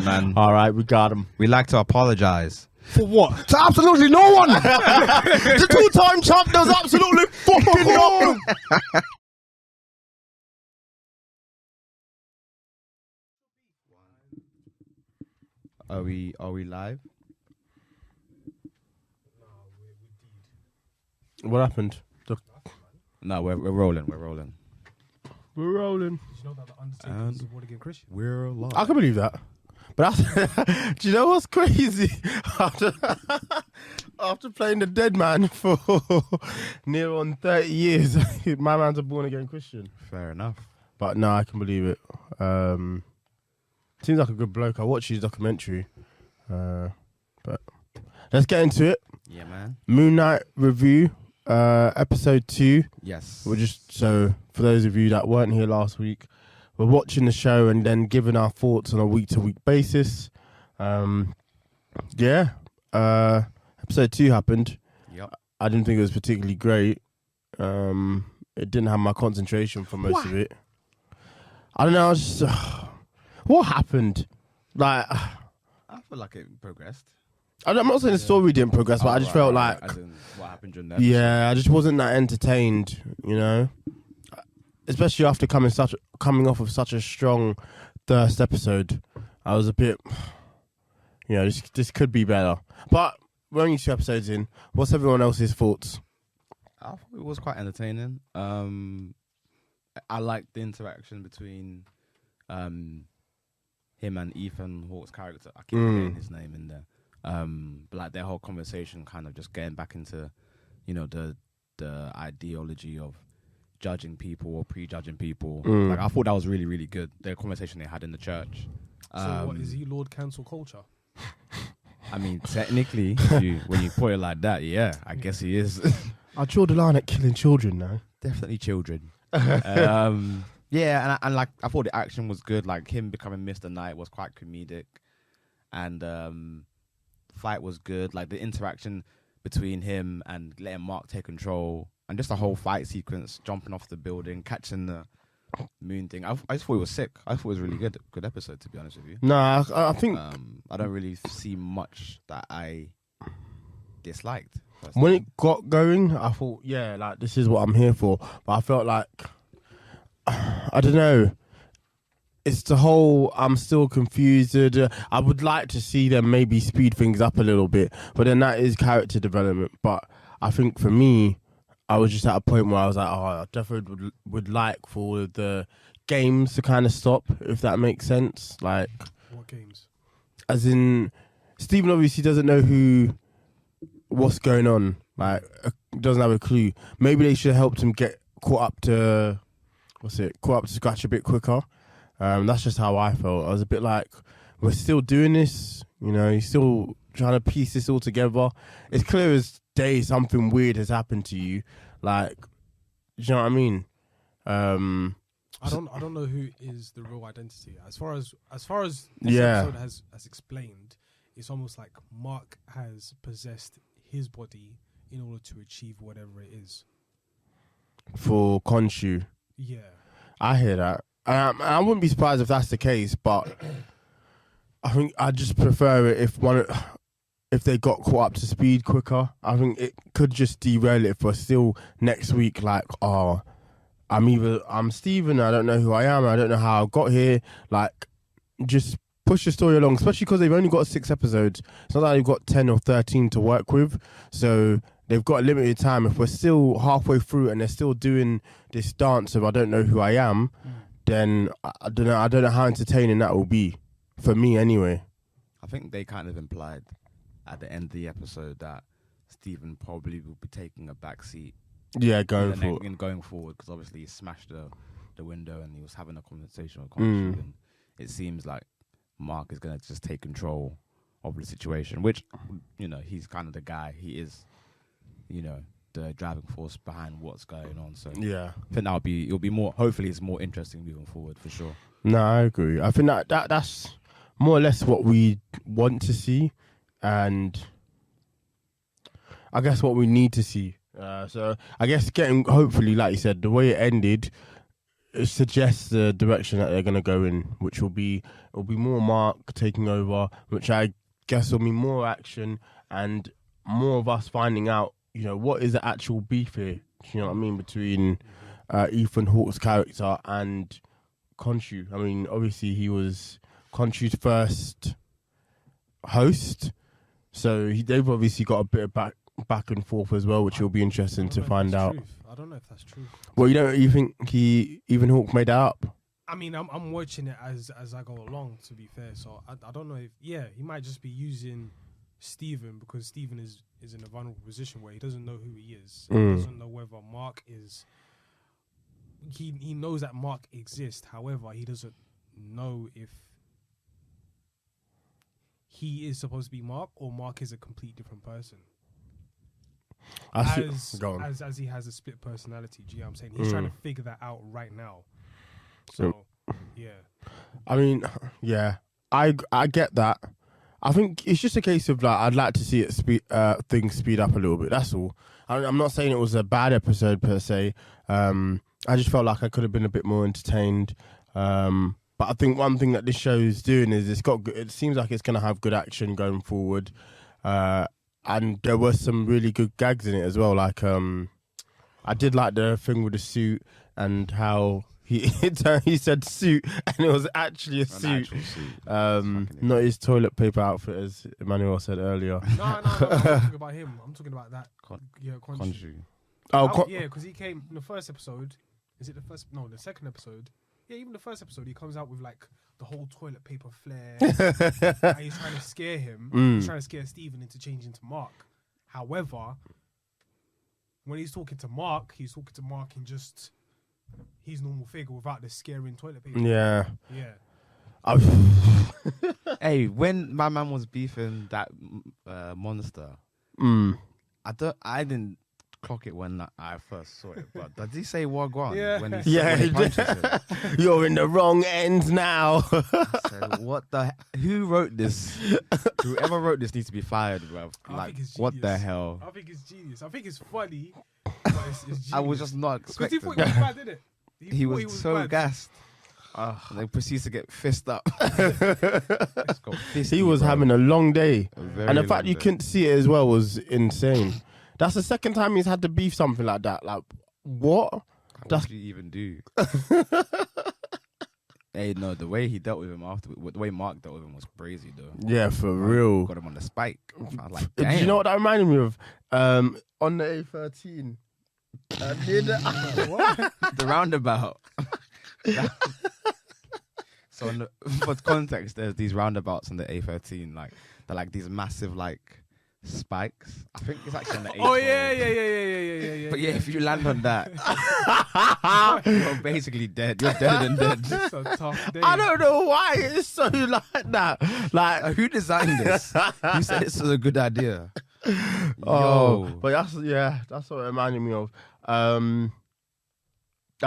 man. All right, we got him. We like to apologize. For what? To absolutely no one. The two-time champ does absolutely fucking nothing. Are we live? What happened? No, we're rolling. We're rolling. We're rolling. Did you know that the Undertaker is born again Christian? We're live. I can believe that. But do you know what's crazy? After playing the dead man for near on 30 years, my man's a born again Christian. Fair enough. But no, I can believe it. Seems like a good bloke. I watched his documentary. But let's get into it. Yeah, man. Moon Knight review, episode 2. Yes. We're just, so for those of you that weren't here last week, we're watching the show and then giving our thoughts on a week-to-week basis. Episode 2 happened. Yep. I didn't think it was particularly great. It didn't have my concentration for most of it. I don't know. I was just, what happened? Like, I feel like it progressed. I'm not saying the story didn't progress, but I just felt like, As in what happened during the episode. yeah, I just wasn't that entertained, you know. Especially after coming off of such a strong first episode, I was a bit, you know, this could be better. But we're only 2 episodes in. What's everyone else's thoughts? I thought it was quite entertaining. I liked the interaction between him and Ethan Hawke's character. I keep forgetting his name in there. But like their whole conversation, kind of just getting back into, you know, the ideology of judging people or prejudging people. Like I thought that was really, really good. The conversation they had in the church. So what, is he Lord Cancel Culture? I memean, technically, when you put it like that, yeah, I guess he is. I draw the line at killing children now. Definitely children. Yeah, and like I thought the action was good. Like him becoming Mr. Knight was quite comedic, and fight was good. Like the interaction between him and letting Mark take control, and just the whole fight sequence, jumping off the building, catching the moon thing. I just thought it was sick. I thought it was really good episode, to be honest with you. No, I think I don't really see much that I disliked. when it got going, I thought, yeah, like this is what I'm here for. But I felt like, I don't know. It's the whole, I'm still confused. I would like to see them maybe speed things up a little bit, but then that is character development. But I think for me, I was just at a point where I was like, oh, I definitely would like for the games to kind of stop, if that makes sense. Like, What games? as in, Stephen obviously doesn't know what's going on. Like, doesn't have a clue. Maybe they should have helped him get caught up to scratch a bit quicker. That's just how I felt. I was a bit like, we're still doing this, you know, he's still trying to piece this all together. It's clear as day something weird has happened to you. Like, do you know what I mean? I don't know who is the real identity. As far as this Yeah. episode has explained, it's almost like Mark has possessed his body in order to achieve whatever it is. For Khonshu. Yeah. I hear that. I wouldn't be surprised if that's the case, but I think I just prefer it if they got caught up to speed quicker. I think it could just derail it if we're still next week like, oh, I'm Stephen, I don't know who I am, I don't know how I got here. Like, just push the story along, especially because they've only got 6 episodes. It's not like they've got 10 or 13 to work with, so they've got a limited time. If we're still halfway through and they're still doing this dance of I don't know who I am, then I don't know how entertaining that will be for me anyway. I think they kind of implied at the end of the episode that Stephen probably will be taking a back seat. Yeah, going forward, because obviously he smashed the window and he was having a conversation with Khonshu, and it seems like Mark is going to just take control of the situation, which, you know, he's kind of the guy. He is, you know, the driving force behind what's going on. So yeah, I think it'll be more. Hopefully, it's more interesting moving forward for sure. No, I agree. I think that's more or less what we want to see, and I guess what we need to see. So I guess hopefully, like you said, the way it ended, it suggests the direction that they're going to go in, which will be more Mark taking over, which I guess will be more action and more of us finding out, what is the actual beef here. You know what I mean, between Ethan Hawke's character and Khonshu. I mean, obviously he was Khonshu's first host, so they've obviously got a bit of back and forth as well, which will be interesting to find out. I don't know if that's true. Well, you think Ethan Hawke made that up? I mean, I'm watching it as I go along, to be fair. So I don't know if he might just be using Stephen because Stephen is in a vulnerable position where he doesn't know who he is. He doesn't know whether Mark is. He knows that Mark exists. However, he doesn't know if he is supposed to be Mark or Mark is a complete different person. As he has a split personality. Do you know what I'm saying? He's trying to figure that out right now. So, yeah. I mean, yeah, I get that. I think it's just a case of I'd like to see it things speed up a little bit. That's all. I'm not saying it was a bad episode per se. I just felt like I could have been a bit more entertained. But I think one thing that this show is doing is it seems like it's going to have good action going forward. And there were some really good gags in it as well. Like, I did like the thing with the suit and how he said suit and it was actually a suit. Not his toilet paper outfit, as Emmanuel said earlier. No, I'm not talking about him. I'm talking about that. Khonshu. Because he came in the first episode. Is it the first? No, the second episode. Yeah, even the first episode, he comes out with the whole toilet paper flare. And he's trying to scare him. He's trying to scare Stephen into changing to Mark. However, when he's talking to Mark in just his normal figure without the scaring toilet paper. Yeah. Yeah. Hey, when my man was beefing that monster, I didn't clock it when I first saw it, but did he say Wagwan? Yeah. When he punches him? You're in the wrong end now. So who wrote this? Whoever wrote this needs to be fired, bro. What the hell? I think it's genius. I think it's funny, but it's genius. I was just not expecting. Because he thought he was bad, didn't it? He was so bad. Gassed. And then proceeds to get fist up. He was having a long day. And the fact you day. couldn't see it as well was insane. That's the second time he's had to beef something like that. Like, what? What did you even do? Hey, no, the way he dealt with him the way Mark dealt with him was crazy, though. Yeah, for real. Got him on the spike. I was like, Do damn. you know what that reminded me of? On the A13. The roundabout. So, for context, there's these roundabouts on the A13, they're like these massive spikes. I think it's actually on the A12. Oh yeah. But yeah, if you land on that, you're basically dead. You're deader than dead. It's a tough day. I don't know why it's so like that. Like, who designed this? Who said this was a good idea? Oh, but that's what it reminded me of. I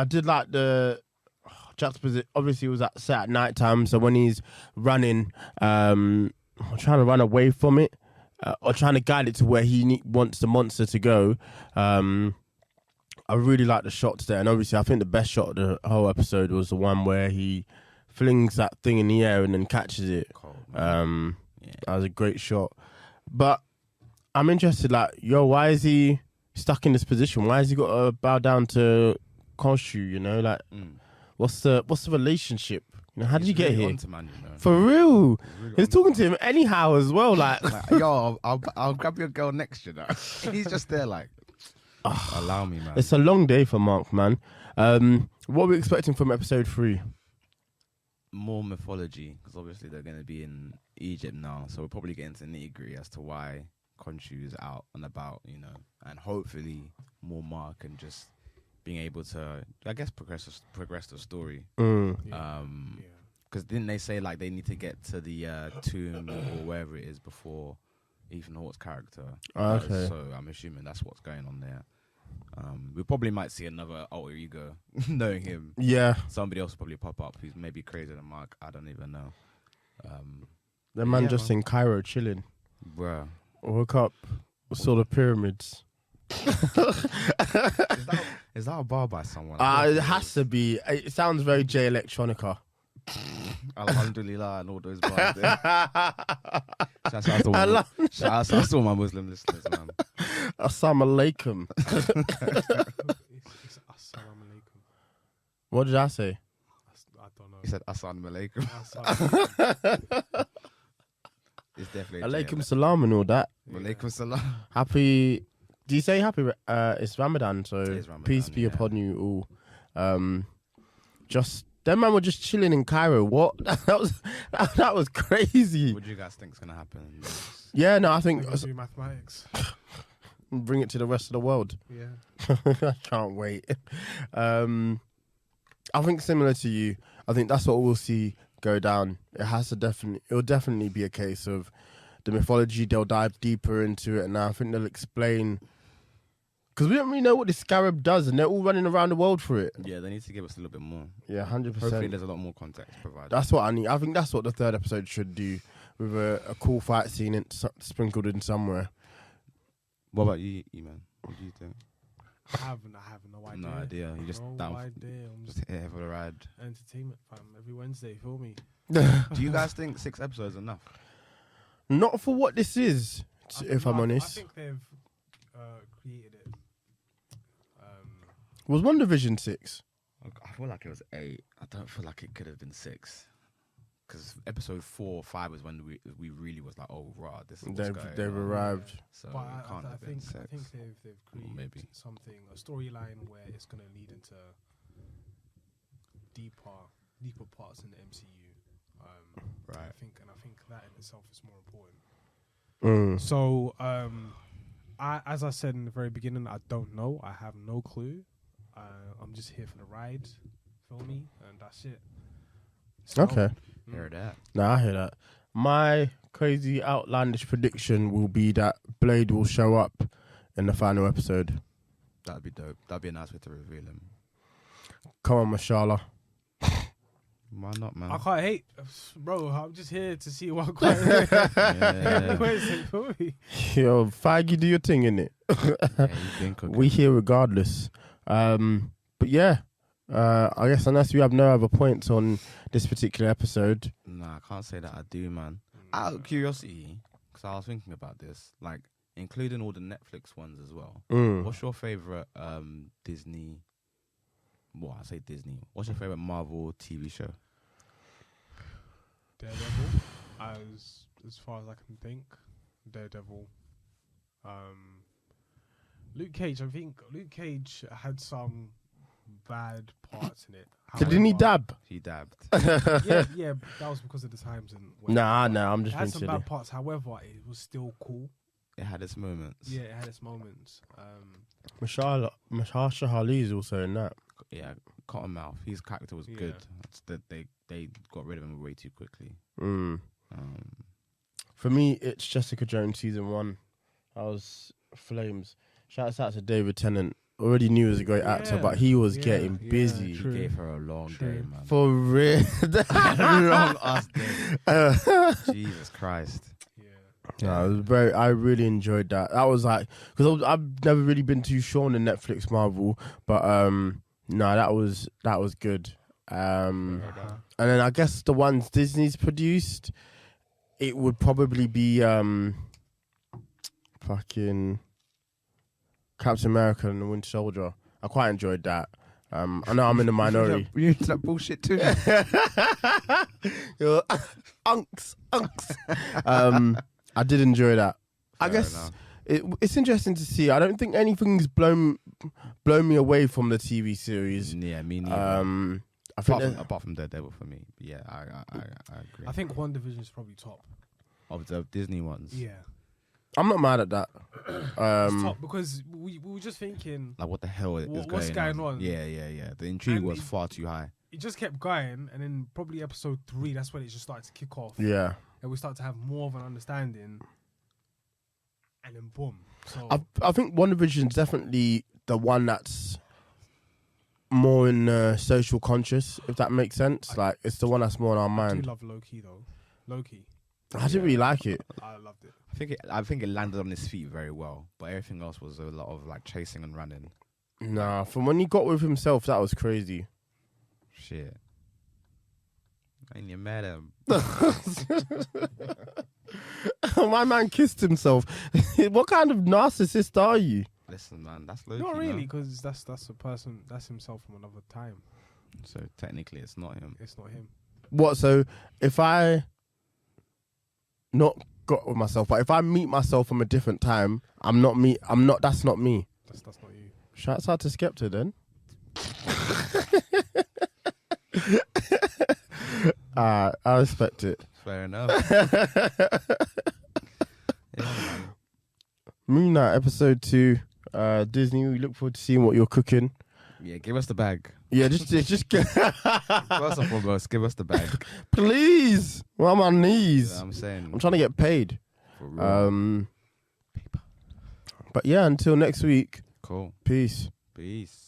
did like the juxtaposition. Obviously, it was set at night time, so when he's running, trying to run away from it, or trying to guide it to where he wants the monster to go. I really like the shots there, and obviously, I think the best shot of the whole episode was the one where he flings that thing in the air and then catches it. Cool, that was a great shot. But I'm interested, why is he stuck in this position? Why has he got to bow down to Khonshu? What's the relationship? How did you get here? Man, For real, he's talking to him anyhow as well. Yo, I'll grab your girl next, He's just there, allow me, man. It's a long day for Mark, man. What are we expecting from episode 3? More mythology, because obviously they're going to be in Egypt now, so we'll probably get into nitty-gritty as to why Khonshu is out and about, and hopefully more Mark and just being able to, I guess, progress the story. Because didn't they say they need to get to the tomb or wherever it is before Ethan Hawke's character? Okay. So I'm assuming that's what's going on there. We probably might see another alter ego, knowing him. Yeah. Somebody else will probably pop up who's maybe crazier than Mark. I don't even know. The man just in Cairo chilling. Bruh. Woke up, saw the pyramids. Is that a bar by someone? It has to be. It sounds very J Electronica. Alhamdulillah and all those bars there. Shout out to all my Muslim listeners, man. Assalamu alaikum. It's assalamu alaikum. What did I say? I don't know. He said assalamu alaikum. It's definitely Alaikum salam and all that. Alaikum salam. Happy. Do you say happy? It's Ramadan, so It is Ramadan, peace be upon you all. Just them man were just chilling in Cairo. What? that was crazy. What do you guys think's gonna happen? Yeah, no, I think Do mathematics. bring it to the rest of the world. Yeah. I can't wait. I think similar to you. I think that's what we'll see go down. It'll definitely be a case of the mythology. They'll dive deeper into it, and I think they'll explain. Because we don't really know what this scarab does, and they're all running around the world for it. Yeah, they need to give us a little bit more. Yeah, 100%. Hopefully, there's a lot more context provided. That's what I need. I think that's what the third episode should do, with a cool fight scene sprinkled in somewhere. What about you, Eman? What do you think? I have no idea. No idea. You just no down, idea. I'm just here for the ride. entertainment, fam. Every Wednesday, feel me? Do you guys think 6 episodes enough? Not for what this is, if I'm honest. I think they've created it. Was One Division 6? I feel like it was 8. I don't feel like it could have been 6. Because episode 4 or 5 was when we really was like, oh, rah, this is what's going They've on. arrived. So But it can't have been 6. I think they've created maybe. something, a storyline where it's going to lead into deeper parts in the MCU. Right. I think that in itself is more important. Mm. So, as I said in the very beginning, I don't know. I have no clue. I'm just here for the ride, feel me, and that's it. So, Okay. Hear that. Nah, I hear that. My crazy outlandish prediction will be that Blade will show up in the final episode. That'd be dope. That'd be a nice way to reveal him. Come on, Mashallah. Why not, man? I can't hate, bro. I'm just here to see what quite. Yeah. Yo, Feige, do your thing, innit? Yeah, you've been cooking. We here regardless. But yeah, I guess unless you have no other points on this particular episode. Nah, I can't say that I do, man. Out of curiosity, because I was thinking about this, like including all the Netflix ones as well. What's your favorite Disney? Well, I say Disney. What's your favorite Marvel TV show? Daredevil, as far as I can think. Daredevil. Luke Cage. I think Luke Cage had some bad parts in it. Didn't he dab? He dabbed. yeah, that was because of the times and. Nah, I'm just it being had some silly. bad parts. However, it was still cool. It had its moments. Yeah, it had its moments. Mahershala Ali is also in that. Yeah, Cottonmouth. His character was good. It's that they got rid of him way too quickly. For me, it's Jessica Jones season 1. I was flames. Shouts out to David Tennant. Already knew he was a great actor, but he was getting busy. He gave her a long day, man. For real. Long ass day. Jesus Christ. Yeah, it was I really enjoyed that. That was like, because I've never really been too sure on the Netflix Marvel, but no, that was good. And then I guess the ones Disney's produced, it would probably be fucking Captain America and the Winter Soldier. I quite enjoyed that. I know I'm in the minority. You into that bullshit too? Unks. I did enjoy that. I Fair guess it's interesting to see. I don't think anything's blown me away from the TV series. Yeah, me neither. Apart from Daredevil for me. Yeah, I agree. I think WandaVision is probably top. Of the Disney ones. Yeah. I'm not mad at that. It's top because we were just thinking, like, what the hell is what's going on? Yeah. The intrigue And was far too high. It just kept going, and then probably episode 3, that's when it just started to kick off. Yeah. And we start to have more of an understanding, and then boom. So I think WandaVision is definitely the one that's more in social conscious, if that makes sense. Like, it's the one that's more on our I mind. do love Loki though. Loki. I didn't really like it. I loved it. I think it landed on his feet very well, but everything else was a lot of like chasing and running. Nah, from when he got with himself, that was crazy. Shit. And you met him. My man kissed himself. What kind of narcissist are you? Listen, man, that's low. Not really, because that's a person. That's himself from another time. So technically, it's not him. It's not him. What? So if I not got with myself, but if I meet myself from a different time, I'm not me. I'm not. That's not me. That's not you. Shouts out to Skepta then. I respect it. Fair enough. Yeah, Moon Knight episode 2. Disney. We look forward to seeing what you're cooking. yeah, give us the bag. Yeah, just First and foremost, give us the bag. please. I'm on my knees. You know what I'm saying. I'm trying to get paid. For real. But yeah, until next week. Cool. Peace. Peace.